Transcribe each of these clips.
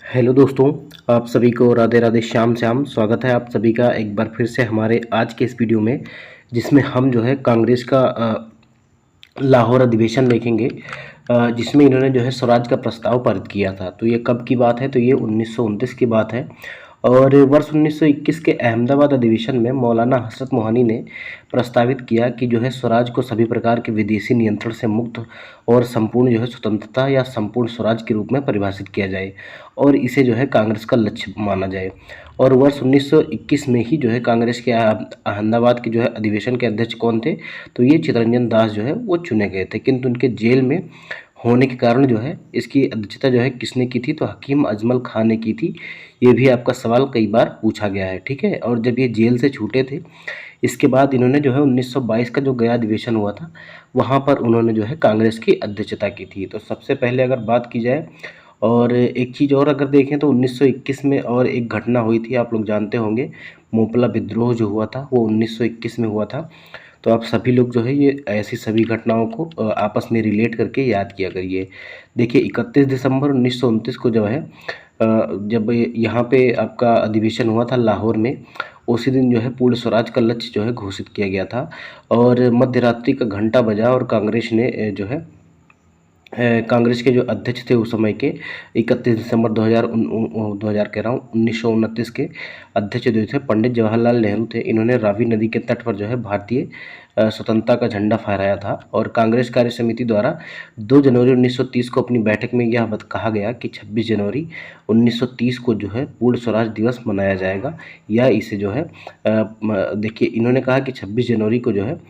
Hello दोस्तों, आप सभी को राधे राधे श्याम श्याम। स्वागत है आप सभी का एक बार फिर से हमारे आज के इस वीडियो में, जिसमें हम जो है कांग्रेस का लाहौर अधिवेशन देखेंगे, जिसमें इन्होंने जो है स्वराज का प्रस्ताव पारित किया था। तो ये कब की बात है? तो ये 1929 की बात है। और वर्ष 1921 के अहमदाबाद अधिवेशन में मौलाना हसरत मोहानी ने प्रस्तावित किया कि जो है स्वराज को सभी प्रकार के विदेशी नियंत्रण से मुक्त और संपूर्ण जो है स्वतंत्रता या संपूर्ण स्वराज के रूप में परिभाषित किया जाए, और इसे जो है कांग्रेस का लक्ष्य माना जाए। और वर्ष 1921 में ही जो है कांग्रेस के अहमदाबाद के जो है अधिवेशन के अध्यक्ष कौन थे? तो ये चितरंजन दास जो है वो चुने गए थे, किंतु उनके जेल में होने के कारण जो है इसकी अध्यक्षता जो है किसने की थी? तो हकीम अजमल खां ने की थी। ये भी आपका सवाल कई बार पूछा गया है, ठीक है। और जब ये जेल से छूटे थे, इसके बाद इन्होंने जो है 1922 का जो गया अधिवेशन हुआ था, वहाँ पर उन्होंने जो है कांग्रेस की अध्यक्षता की थी। तो सबसे पहले अगर बात की जाए, और एक चीज़ और अगर देखें तो 1921 में और एक घटना हुई थी, आप लोग जानते होंगे, मोपला विद्रोह जो हुआ था वो 1921 में हुआ था। तो आप सभी लोग जो है ये ऐसी सभी घटनाओं को आपस में रिलेट करके याद किया करिए। देखिए 31 दिसंबर 1929 को जो है जब यहाँ पे आपका अधिवेशन हुआ था लाहौर में, उसी दिन जो है पूर्ण स्वराज का लक्ष्य जो है घोषित किया गया था। और मध्य रात्रि का घंटा बजा और कांग्रेस ने जो है कांग्रेस के जो अध्यक्ष थे उस समय के 31 दिसंबर 2000 कह रहा हूँ 1929 के अध्यक्ष जो थे पंडित जवाहरलाल नेहरू थे। इन्होंने रावी नदी के तट पर जो है भारतीय स्वतंत्रता का झंडा फहराया था। और कांग्रेस कार्य समिति द्वारा 2 जनवरी 1930 को अपनी बैठक में यह कहा गया कि 26 जनवरी 1930 को जो है पूर्ण स्वराज दिवस मनाया जाएगा, या इसे जो है देखिए इन्होंने कहा कि 26 जनवरी को जो है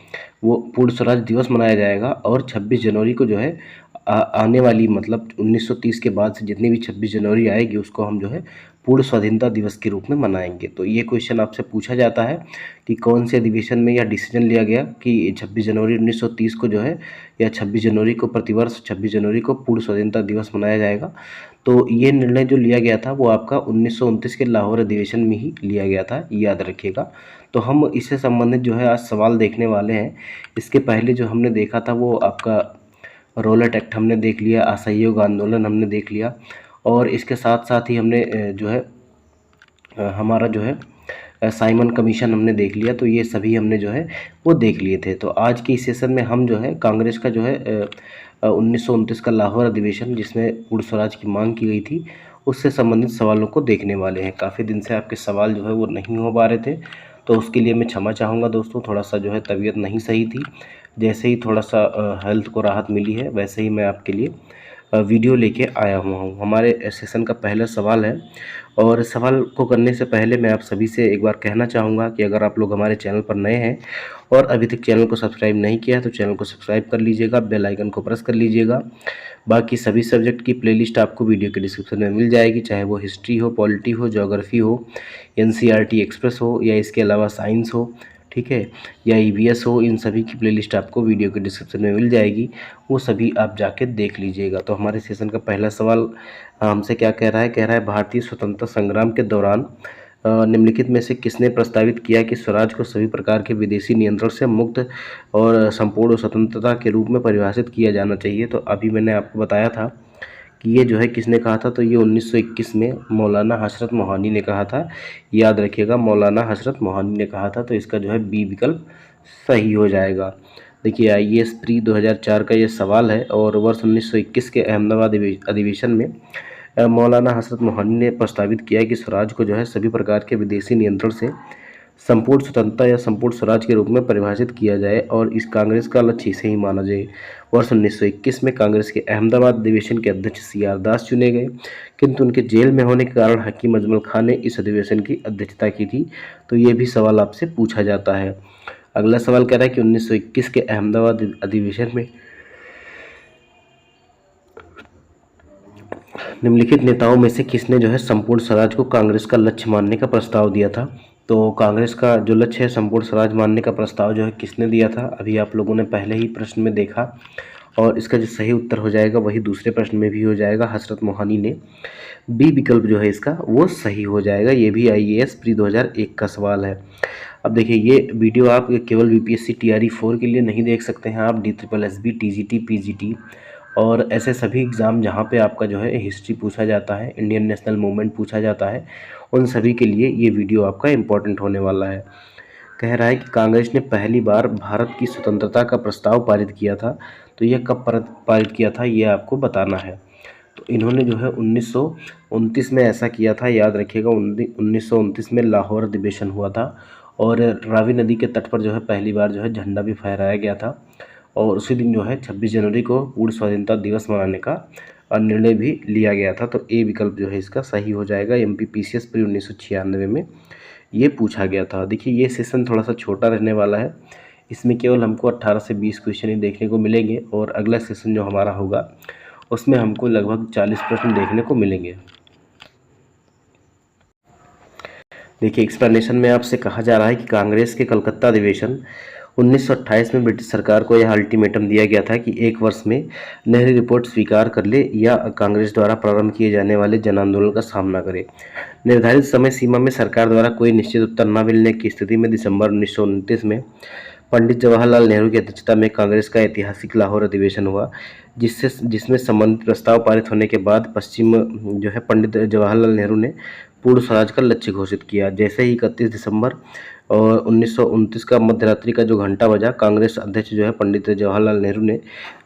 वो पूर्ण स्वराज दिवस मनाया जाएगा, और 26 जनवरी को जो है आने वाली मतलब 1930 के बाद से जितनी भी 26 जनवरी आएगी उसको हम जो है पूर्ण स्वाधीनता दिवस के रूप में मनाएंगे। तो ये क्वेश्चन आपसे पूछा जाता है कि कौन से अधिवेशन में यह डिसीजन लिया गया कि 26 जनवरी 1930 को जो है, या 26 जनवरी को प्रतिवर्ष 26 जनवरी को पूर्ण स्वाधीनता दिवस मनाया जाएगा। तो ये निर्णय जो लिया गया था वो आपका 1929 के लाहौर अधिवेशन में ही लिया गया था, याद रखिएगा। तो हम इससे संबंधित जो है आज सवाल देखने वाले हैं। इसके पहले जो हमने देखा था वो आपका रोलेट एक्ट हमने देख लिया, असहयोग आंदोलन हमने देख लिया, और इसके साथ साथ ही हमने जो है हमारा जो है साइमन कमीशन हमने देख लिया। तो ये सभी हमने जो है वो देख लिए थे। तो आज के इस सेशन में हम जो है कांग्रेस का जो है 1929 का लाहौर अधिवेशन, जिसमें पूर्ण स्वराज की मांग की गई थी, उससे संबंधित सवालों को देखने वाले हैं। काफ़ी दिन से आपके सवाल जो है वो नहीं हो पा रहे थे, तो उसके लिए मैं क्षमा चाहूँगा दोस्तों। थोड़ा सा जो है तबीयत नहीं सही थी, जैसे ही थोड़ा सा हेल्थ को राहत मिली है वैसे ही मैं आपके लिए वीडियो लेके आया हुआ हूँ। हमारे सेशन का पहला सवाल है, और सवाल को करने से पहले मैं आप सभी से एक बार कहना चाहूँगा कि अगर आप लोग हमारे चैनल पर नए हैं और अभी तक चैनल को सब्सक्राइब नहीं किया है तो चैनल को सब्सक्राइब कर लीजिएगा, बेल आइकन को प्रेस कर लीजिएगा। बाकी सभी सब्जेक्ट की प्लेलिस्ट आपको वीडियो के डिस्क्रिप्शन में मिल जाएगी, चाहे वो हिस्ट्री हो, पॉलिटी हो, ज्योग्राफी हो, एनसीईआरटी एक्सप्रेस हो, या इसके अलावा साइंस हो, ठीक है, या ईवीएस हो। इन सभी की प्लेलिस्ट आपको वीडियो के डिस्क्रिप्शन में मिल जाएगी, वो सभी आप जाके देख लीजिएगा। तो हमारे सेशन का पहला सवाल हमसे क्या कह रहा है? कह रहा है भारतीय स्वतंत्रता संग्राम के दौरान निम्नलिखित में से किसने प्रस्तावित किया कि स्वराज को सभी प्रकार के विदेशी नियंत्रण से मुक्त और संपूर्ण स्वतंत्रता के रूप में परिभाषित किया जाना चाहिए? तो अभी मैंने आपको बताया था कि ये जो है किसने कहा था? तो ये 1921 में मौलाना हसरत मोहानी ने कहा था। याद रखिएगा, मौलाना हसरत मोहानी ने कहा था। तो इसका जो है बी विकल्प सही हो जाएगा। देखिए आईएएस प्री 2004 का ये सवाल है, और वर्ष 1921 के अहमदाबाद अधिवेशन में मौलाना हसरत मोहानी ने प्रस्तावित किया कि स्वराज को जो है सभी प्रकार के विदेशी नियंत्रण से संपूर्ण स्वतंत्रता या संपूर्ण स्वराज के रूप में परिभाषित किया जाए, और इस कांग्रेस का लक्ष्य इसे ही माना जाए। वर्ष 1921 में कांग्रेस के अहमदाबाद अधिवेशन के अध्यक्ष सीआर दास चुने गए, किंतु उनके जेल में होने के कारण हकीम अजमल खां ने इस अधिवेशन की अध्यक्षता की थी। तो ये भी सवाल आपसे पूछा जाता है। अगला सवाल कह रहा है कि 1921 के अहमदाबाद अधिवेशन में निम्नलिखित नेताओं में से किसने जो है संपूर्ण स्वराज को कांग्रेस का लक्ष्य मानने का प्रस्ताव दिया था? तो कांग्रेस का जो लक्ष्य है संपूर्ण स्वराज मानने का प्रस्ताव जो है किसने दिया था? अभी आप लोगों ने पहले ही प्रश्न में देखा, और इसका जो सही उत्तर हो जाएगा वही दूसरे प्रश्न में भी हो जाएगा, हसरत मोहानी ने। बी विकल्प जो है इसका वो सही हो जाएगा। ये भी आईएएस प्री 2001 का सवाल है। अब देखिए ये वीडियो आप केवल बीपीएससी टीआरई 4 के लिए नहीं देख सकते हैं, आप DSSB, TGT, PGT और ऐसे सभी एग्ज़ाम जहाँ पे आपका जो है हिस्ट्री पूछा जाता है, इंडियन नेशनल मूवमेंट पूछा जाता है, उन सभी के लिए ये वीडियो आपका इम्पोर्टेंट होने वाला है। कह रहा है कि कांग्रेस ने पहली बार भारत की स्वतंत्रता का प्रस्ताव पारित किया था, तो यह कब पारित किया था ये आपको बताना है। तो इन्होंने जो है 1929 में ऐसा किया था, याद रखिएगा। 1929 में लाहौर अधिवेशन हुआ था और रावी नदी के तट पर जो है पहली बार जो है झंडा भी फहराया गया था और उसी दिन जो है 26 जनवरी को पूर्ण स्वाधीनता दिवस मनाने का निर्णय भी लिया गया था। तो ए विकल्प जो है इसका सही हो जाएगा। MPPCS प्री 1996 में ये पूछा गया था। देखिए ये सेशन थोड़ा सा छोटा रहने वाला है, इसमें केवल हमको 18 से 20 क्वेश्चन ही देखने को मिलेंगे और अगला सेशन जो हमारा होगा उसमें हमको लगभग 40 प्रश्न देखने को मिलेंगे। देखिए एक्सप्लेनेशन में आपसे कहा जा रहा है कि कांग्रेस के कलकत्ता अधिवेशन 1928 में ब्रिटिश सरकार को यह अल्टीमेटम दिया गया था कि 1 वर्ष में नेहरू रिपोर्ट स्वीकार कर ले या कांग्रेस द्वारा प्रारंभ किए जाने वाले जन आंदोलन का सामना करे। निर्धारित समय सीमा में सरकार द्वारा कोई निश्चित उत्तर न मिलने की स्थिति में दिसंबर 1929 में पंडित जवाहरलाल नेहरू की अध्यक्षता में कांग्रेस का ऐतिहासिक लाहौर अधिवेशन हुआ, जिसमें संबंधित प्रस्ताव पारित होने के बाद पश्चिम जो है पंडित जवाहरलाल नेहरू ने पूर्ण स्वराज का लक्ष्य घोषित किया। जैसे ही 31 दिसंबर और 1929 का मध्यरात्रि का जो घंटा बजा, कांग्रेस अध्यक्ष जो है पंडित जवाहरलाल नेहरू ने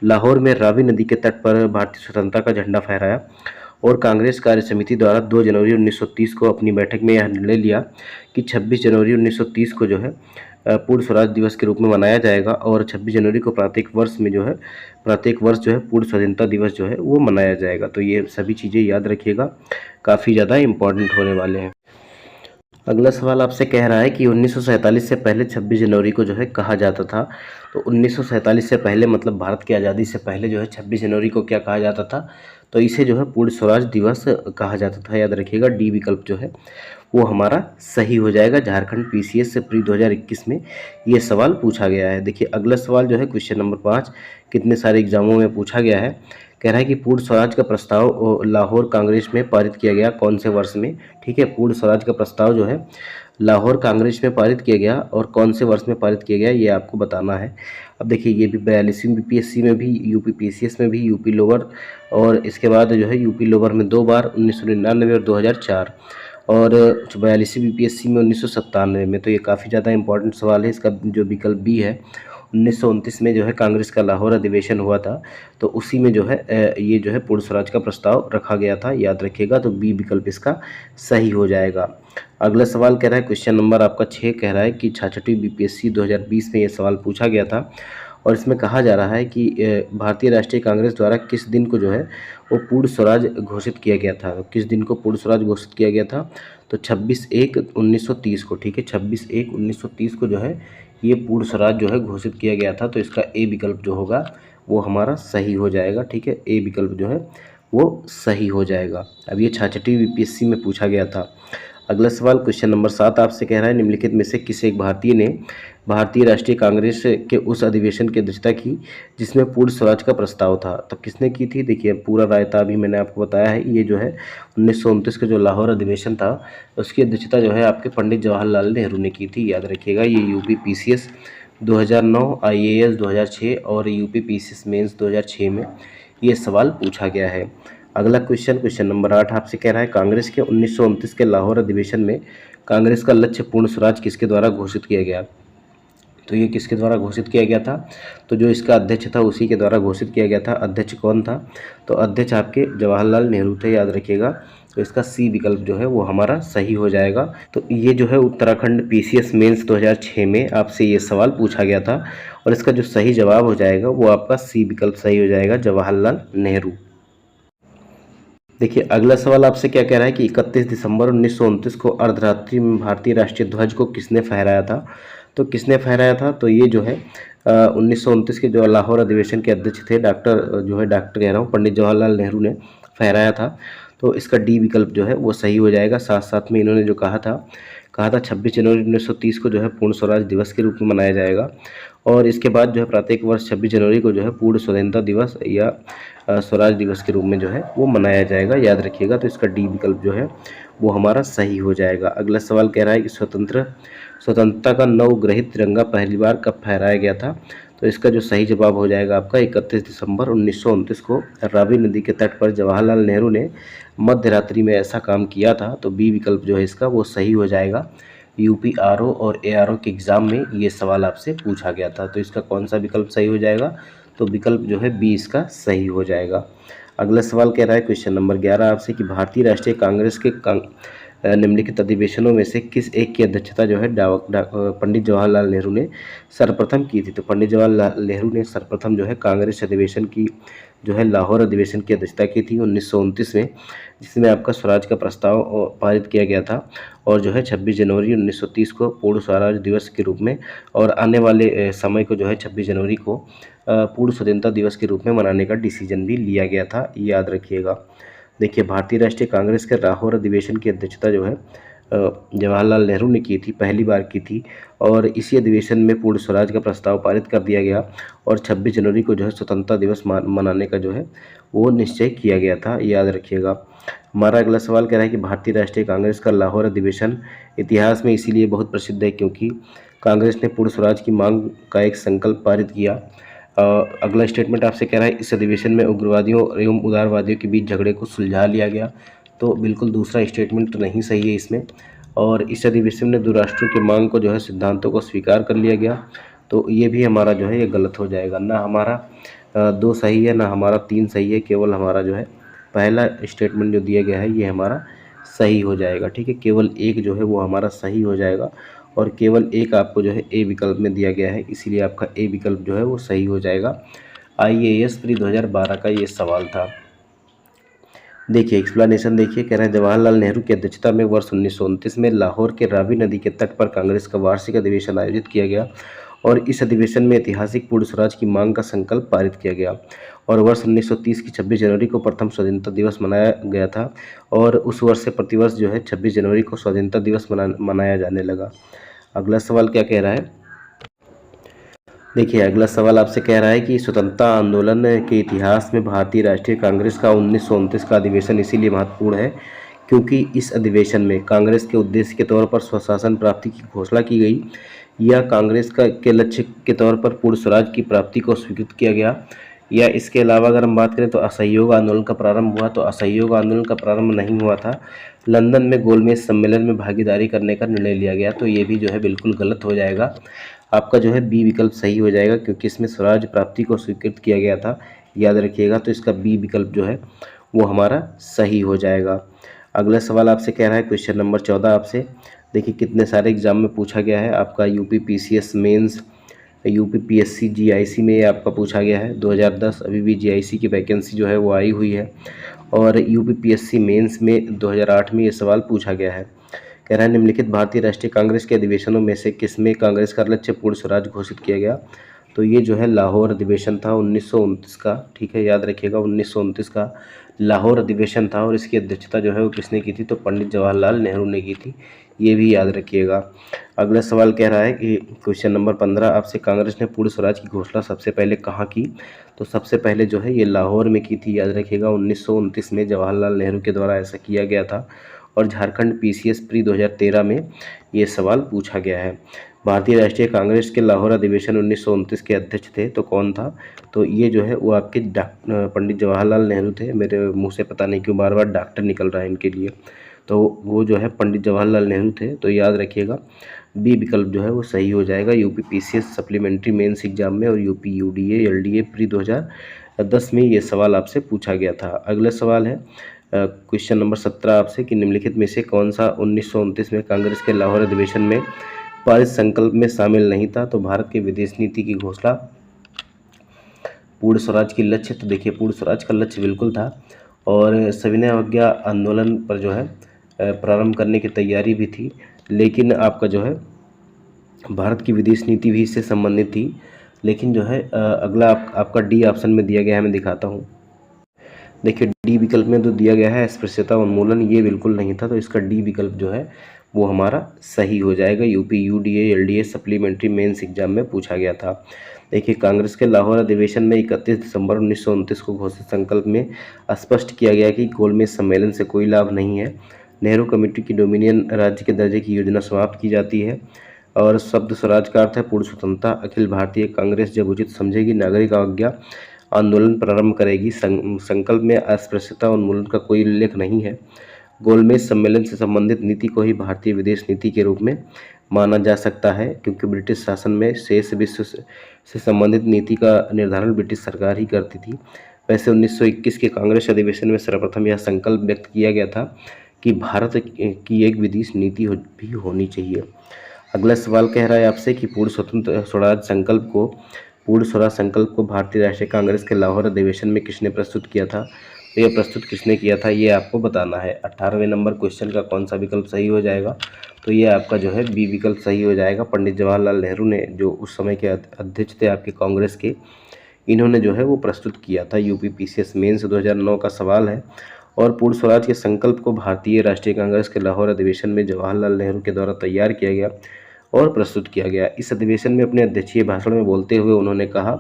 लाहौर में रावी नदी के तट पर भारतीय स्वतंत्रता का झंडा फहराया और कांग्रेस कार्य समिति द्वारा 2 जनवरी 1930 को अपनी बैठक में यह निर्णय लिया कि 26 जनवरी 1930 को जो है पूर्ण स्वराज दिवस के रूप में मनाया जाएगा और 26 जनवरी को प्रत्येक वर्ष जो है पूर्ण स्वाधीनता दिवस जो है वो मनाया जाएगा। तो ये सभी चीज़ें याद रखिएगा, काफ़ी ज़्यादा इम्पोर्टेंट होने वाले हैं। अगला सवाल आपसे कह रहा है कि 1947 से पहले 26 जनवरी को जो है कहा जाता था। तो 1947 से पहले मतलब भारत की आज़ादी से पहले जो है 26 जनवरी को क्या कहा जाता था, तो इसे जो है पूर्ण स्वराज दिवस कहा जाता था। याद रखिएगा डी विकल्प जो है वो हमारा सही हो जाएगा। झारखंड PCS से प्री 2021 में ये सवाल पूछा गया है। देखिए अगला सवाल जो है क्वेश्चन नंबर 5 कितने सारे एग्जामों में पूछा गया है। कह रहा है कि पूर्ण स्वराज का प्रस्ताव लाहौर कांग्रेस में पारित किया गया कौन से वर्ष में। ठीक है, पूर्ण स्वराज का प्रस्ताव जो है लाहौर कांग्रेस में पारित किया गया और कौन से वर्ष में पारित किया गया ये आपको बताना है। अब देखिए ये भी 42वीं BPSC में भी, UP PCS में भी, UP लोअर और इसके बाद जो है UP लोअर में 2 बार 1999 और 2004 और 42वीं BPSC में 1997 में। तो ये काफ़ी ज़्यादा इंपॉर्टेंट सवाल है। इसका जो विकल्प बी है 1929 में जो है कांग्रेस का लाहौर अधिवेशन हुआ था, तो उसी में जो है ये जो है पूर्ण स्वराज का प्रस्ताव रखा गया था। याद रखिएगा, तो बी विकल्प इसका सही हो जाएगा। अगला सवाल कह रहा है क्वेश्चन नंबर आपका 6 कह रहा है कि 66वीं BPSC 2020 में ये सवाल पूछा गया था और इसमें कहा जा रहा है कि भारतीय राष्ट्रीय कांग्रेस द्वारा किस दिन को जो है वो पूर्ण स्वराज घोषित किया गया था। किस दिन को पूर्ण स्वराज घोषित किया गया था, तो 26/1/1930 को। ठीक है, 26/1/1930 को जो है ये पूर्ण स्वराज जो है घोषित किया गया था। तो इसका ए विकल्प जो होगा वो हमारा सही हो जाएगा। ठीक है, ए विकल्प जो है वो सही हो जाएगा। अब ये 66वीं BPSC में पूछा गया था। अगला सवाल क्वेश्चन नंबर 7 आपसे कह रहा है निम्नलिखित में से किसी एक भारतीय ने भारतीय राष्ट्रीय कांग्रेस के उस अधिवेशन की अध्यक्षता की जिसमें पूर्ण स्वराज का प्रस्ताव था। तब किसने की थी, देखिए पूरा रायता अभी मैंने आपको बताया है। ये जो है 1929 का जो लाहौर अधिवेशन था उसकी अध्यक्षता जो है आपके पंडित जवाहरलाल नेहरू ने की थी। याद रखिएगा ये UP PCS 2009, IAS 2006 और UP PCS मेंस 2006 में ये सवाल पूछा गया है। अगला क्वेश्चन नंबर 8 आपसे कह रहा है कांग्रेस के 1929 के लाहौर अधिवेशन में कांग्रेस का लक्ष्य पूर्ण स्वराज किसके द्वारा घोषित किया गया। तो ये किसके द्वारा घोषित किया गया था, तो जो इसका अध्यक्ष था उसी के द्वारा घोषित किया गया था। अध्यक्ष कौन था, तो अध्यक्ष आपके जवाहरलाल नेहरू थे। याद रखिएगा, तो इसका सी विकल्प जो है वो हमारा सही हो जाएगा। तो ये जो है उत्तराखंड PCS मेंस 2006 में आपसे ये सवाल पूछा गया था और इसका जो सही जवाब हो जाएगा वो आपका सी विकल्प सही हो जाएगा, जवाहरलाल नेहरू। देखिए अगला सवाल आपसे क्या कह रहा है कि 31 दिसंबर 1929 को अर्धरात्रि में भारतीय राष्ट्रीय ध्वज को किसने फहराया था। तो किसने फहराया था, तो ये जो है 1929 के जो लाहौर अधिवेशन के अध्यक्ष थे डॉक्टर कह रहा हूँ पंडित जवाहरलाल नेहरू ने फहराया था। तो इसका डी विकल्प जो है वो सही हो जाएगा। साथ साथ में इन्होंने जो कहा था 26 जनवरी 1930 को जो है पूर्ण स्वराज दिवस के रूप में मनाया जाएगा और इसके बाद जो है प्रत्येक वर्ष 26 जनवरी को जो है पूर्ण स्वाधीनता दिवस या स्वराज दिवस के रूप में जो है वो मनाया जाएगा। याद रखिएगा, तो इसका डी विकल्प जो है वो हमारा सही हो जाएगा। अगला सवाल कह रहा है कि स्वतंत्रता का नवग्रहित तिरंगा पहली बार कब फहराया गया था। तो इसका जो सही जवाब हो जाएगा आपका 31 दिसंबर 1929 को रावी नदी के तट पर जवाहरलाल नेहरू ने मध्य रात्रि में ऐसा काम किया था। तो बी विकल्प जो है इसका वो सही हो जाएगा। यूपी आरओ और एआरओ के एग्ज़ाम में ये सवाल आपसे पूछा गया था। तो इसका कौन सा विकल्प सही हो जाएगा? तो विकल्प जो है बी इसका सही हो जाएगा। अगला सवाल कह रहा है क्वेश्चन नंबर 11 आपसे कि भारतीय राष्ट्रीय कांग्रेस के निम्नलिखित अधिवेशनों में से किस एक की अध्यक्षता जो है पंडित जवाहरलाल नेहरू ने सर्वप्रथम की थी? तो पंडित जवाहरलाल नेहरू ने सर्वप्रथम जो है कांग्रेस अधिवेशन की जो है लाहौर अधिवेशन की अध्यक्षता की थी 1929 में, जिसमें आपका स्वराज का प्रस्ताव पारित किया गया था और जो है 26 जनवरी 1930 को पूर्ण स्वराज दिवस के रूप में और आने वाले समय को जो है 26 जनवरी को पूर्ण स्वतंत्रता दिवस के रूप में मनाने का डिसीजन भी लिया गया था, याद रखिएगा। देखिए, भारतीय राष्ट्रीय कांग्रेस के लाहौर अधिवेशन की अध्यक्षता जो है जवाहरलाल नेहरू ने की थी, पहली बार की थी और इसी अधिवेशन में पूर्ण स्वराज का प्रस्ताव पारित कर दिया गया और 26 जनवरी को जो है स्वतंत्रता दिवस मनाने का जो है वो निश्चय किया गया था, याद रखिएगा। हमारा अगला सवाल कह रहा है कि भारतीय राष्ट्रीय कांग्रेस का लाहौर अधिवेशन इतिहास में इसीलिए बहुत प्रसिद्ध है क्योंकि कांग्रेस ने पूर्ण स्वराज की मांग का एक संकल्प पारित किया। अगला स्टेटमेंट आपसे कह रहा है इस अधिवेशन में उग्रवादियों एवं उदारवादियों के बीच झगड़े को सुलझा लिया गया। तो बिल्कुल दूसरा स्टेटमेंट तो नहीं सही है इसमें। और इस अधिवेशन में दो राष्ट्रों की मांग को जो है सिद्धांतों को स्वीकार कर लिया गया। तो ये भी हमारा जो है ये गलत हो जाएगा। ना हमारा 2 सही है, ना हमारा 3 सही है, केवल हमारा जो है पहला स्टेटमेंट जो दिया गया है ये हमारा सही हो जाएगा। ठीक है, केवल एक जो है वो हमारा सही हो जाएगा और केवल एक आपको जो है ए विकल्प में दिया गया है, इसीलिए आपका ए विकल्प जो है वो सही हो जाएगा। IAS प्री 2012 का ये सवाल था। देखिए एक्सप्लेनेशन देखिए, कह रहे हैं जवाहरलाल नेहरू की अध्यक्षता में वर्ष 1929 में लाहौर के रावी नदी के तट पर कांग्रेस का वार्षिक अधिवेशन आयोजित किया गया और इस अधिवेशन में ऐतिहासिक पूर्ण स्वराज की मांग का संकल्प पारित किया गया और वर्ष 1930 की 26 जनवरी को प्रथम स्वतंत्रता दिवस मनाया गया था और उस वर्ष से प्रतिवर्ष जो है 26 जनवरी को स्वतंत्रता दिवस मनाया जाने लगा। अगला सवाल क्या कह रहा है? देखिए अगला सवाल आपसे कह रहा है कि स्वतंत्रता आंदोलन के इतिहास में भारतीय राष्ट्रीय कांग्रेस का 1929 का अधिवेशन इसीलिए महत्वपूर्ण है क्योंकि इस अधिवेशन में कांग्रेस के उद्देश्य के तौर पर स्वशासन प्राप्ति की घोषणा की गई या कांग्रेस के लक्ष्य के तौर पर पूर्ण स्वराज की प्राप्ति को स्वीकृत किया गया या इसके अलावा अगर हम बात करें तो असहयोग आंदोलन का प्रारंभ हुआ। तो असहयोग आंदोलन का प्रारंभ नहीं हुआ था, लंदन में गोलमेज सम्मेलन में भागीदारी करने का निर्णय लिया गया। तो ये भी जो है बिल्कुल गलत हो जाएगा। आपका जो है बी विकल्प सही हो जाएगा क्योंकि इसमें स्वराज प्राप्ति को स्वीकृत किया गया था, याद रखिएगा। तो इसका बी विकल्प जो है वो हमारा सही हो जाएगा। अगला सवाल आपसे कह रहा है क्वेश्चन नंबर 14 आपसे। देखिए कितने सारे एग्जाम में पूछा गया है आपका UP PCS mains, UP PSC GIC में ये आपका पूछा गया है 2010। अभी भी GIC की वैकेंसी जो है वो आई हुई है और यूपी PSC मेंस में 2008 में ये सवाल पूछा गया है। कह रहा है निम्नलिखित भारतीय राष्ट्रीय कांग्रेस के अधिवेशनों में से किसमें कांग्रेस का लक्ष्य पूर्ण स्वराज घोषित किया गया? तो ये जो है लाहौर अधिवेशन था 1929 का। ठीक है, याद रखिएगा 1929 का लाहौर अधिवेशन था और इसकी अध्यक्षता जो है वो किसने की थी? तो पंडित जवाहरलाल नेहरू ने की थी, ये भी याद रखिएगा। अगला सवाल कह रहा है कि क्वेश्चन नंबर 15 आपसे कांग्रेस ने पूर्ण स्वराज की घोषणा सबसे पहले कहाँ की? तो सबसे पहले जो है ये लाहौर में की थी, याद रखिएगा 1929 में जवाहरलाल नेहरू के द्वारा ऐसा किया गया था और झारखंड PCS प्री 2013 में ये सवाल पूछा गया है। भारतीय राष्ट्रीय कांग्रेस के लाहौर अधिवेशन 1929 के अध्यक्ष थे तो कौन था? तो ये जो है वो आपके पंडित जवाहरलाल नेहरू थे। मेरे मुंह से पता नहीं क्यों बार बार डॉक्टर निकल रहा है इनके लिए, तो वो जो है पंडित जवाहरलाल नेहरू थे। तो याद रखिएगा बी विकल्प जो है वो सही हो जाएगा। UP PCS supplementary mains exam में और यूपी UDA LDA प्री 2010 में ये सवाल आपसे पूछा गया था। अगला सवाल है क्वेश्चन नंबर 17 आपसे कि निम्नलिखित में से कौन सा 1929 में कांग्रेस के लाहौर अधिवेशन में पारित संकल्प में शामिल नहीं था? तो भारत की विदेश नीति की घोषणा, पूर्ण स्वराज की लक्ष्य। तो देखिए पूर्ण स्वराज का लक्ष्य बिल्कुल था और सविनय अवज्ञा आंदोलन पर जो है प्रारंभ करने की तैयारी भी थी, लेकिन आपका जो है भारत की विदेश नीति भी इससे संबंधित थी। लेकिन जो है अगला आपका डी ऑप्शन में दिया गया है, मैं दिखाता हूँ। देखिए डी विकल्प में तो दिया गया है अस्पृश्यता उन्मूलन, ये बिल्कुल नहीं था। तो इसका डी विकल्प जो है वो हमारा सही हो जाएगा। UP UDA LDA supplementary mains exam में पूछा गया था। देखिए कांग्रेस के लाहौर अधिवेशन में 31 दिसंबर 1929 को घोषित संकल्प में स्पष्ट किया गया कि गोलमेज सम्मेलन से कोई लाभ नहीं है। नेहरू कमेटी की डोमिनियन राज्य के दर्जे की योजना समाप्त की जाती है। और शब्द स्वराज का अर्थ है पूर्ण स्वतंत्रता। अखिल भारतीय कांग्रेस जब उचित समझेगी नागरिक आज्ञा आंदोलन प्रारंभ करेगी। संकल्प में अस्पृश्यता उन्मूलन का कोई उल्लेख नहीं है। गोलमेज सम्मेलन से संबंधित नीति को ही भारतीय विदेश नीति के रूप में माना जा सकता है, क्योंकि ब्रिटिश शासन में शेष विश्व से संबंधित नीति का निर्धारण ब्रिटिश सरकार ही करती थी। वैसे 1921 के कांग्रेस अधिवेशन में सर्वप्रथम यह संकल्प व्यक्त किया गया था कि भारत की एक विदेश नीति भी होनी चाहिए। अगला सवाल कह रहा है आपसे कि पूर्ण स्वराज संकल्प को भारतीय राष्ट्रीय कांग्रेस के लाहौर अधिवेशन में किसने प्रस्तुत किया था। तो यह प्रस्तुत किसने किया था ये आपको बताना है। 18वें नंबर क्वेश्चन का कौन सा विकल्प सही हो जाएगा, तो ये आपका जो है बी विकल्प सही हो जाएगा। पंडित जवाहरलाल नेहरू ने, जो उस समय के अध्यक्ष थे आपके कांग्रेस के, इन्होंने जो है वो प्रस्तुत किया था। यूपीपीसीएस मेंस 2009 का सवाल है। और पूर्ण स्वराज के संकल्प को भारतीय राष्ट्रीय कांग्रेस के लाहौर अधिवेशन में जवाहरलाल नेहरू के द्वारा तैयार किया गया और प्रस्तुत किया गया। इस अधिवेशन में अपने अध्यक्षीय भाषण में बोलते हुए उन्होंने कहा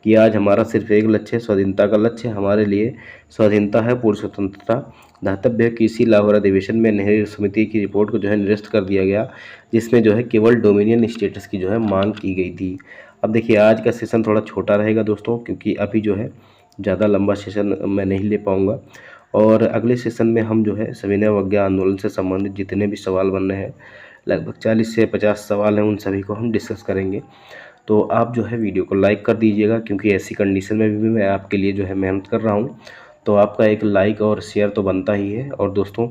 कि आज हमारा सिर्फ एक लक्ष्य है, स्वाधीनता का लक्ष्य। हमारे लिए स्वाधीनता है पूर्ण स्वतंत्रता। दातव्य है कि इसी लाहौर अधिवेशन में नेहरू समिति की रिपोर्ट को जो है निरस्त कर दिया गया, जिसमें जो है केवल डोमिनियन स्टेटस की जो है मांग की गई थी। अब देखिए आज का सेशन थोड़ा छोटा रहेगा दोस्तों, क्योंकि अभी जो है ज़्यादा लंबा सेशन मैं नहीं ले पाऊँगा। और अगले सेशन में हम जो है सविनय अवज्ञा आंदोलन से संबंधित जितने भी सवाल बन रहे हैं, लगभग 40 से 50 सवाल हैं, उन सभी को हम डिस्कस करेंगे। तो आप जो है वीडियो को लाइक कर दीजिएगा, क्योंकि ऐसी कंडीशन में भी मैं आपके लिए जो है मेहनत कर रहा हूँ, तो आपका एक लाइक और शेयर तो बनता ही है। और दोस्तों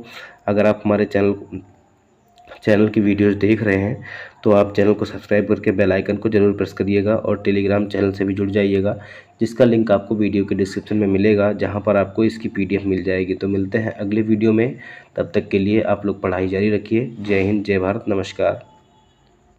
अगर आप हमारे चैनल की वीडियोस देख रहे हैं तो आप चैनल को सब्सक्राइब करके बेल आइकन को जरूर प्रेस करिएगा और टेलीग्राम चैनल से भी जुड़ जाइएगा, जिसका लिंक आपको वीडियो के डिस्क्रिप्शन में मिलेगा, जहां पर आपको इसकी PDF मिल जाएगी। तो मिलते हैं अगले वीडियो में, तब तक के लिए आप लोग पढ़ाई जारी रखिए। जय हिंद, जय भारत, नमस्कार।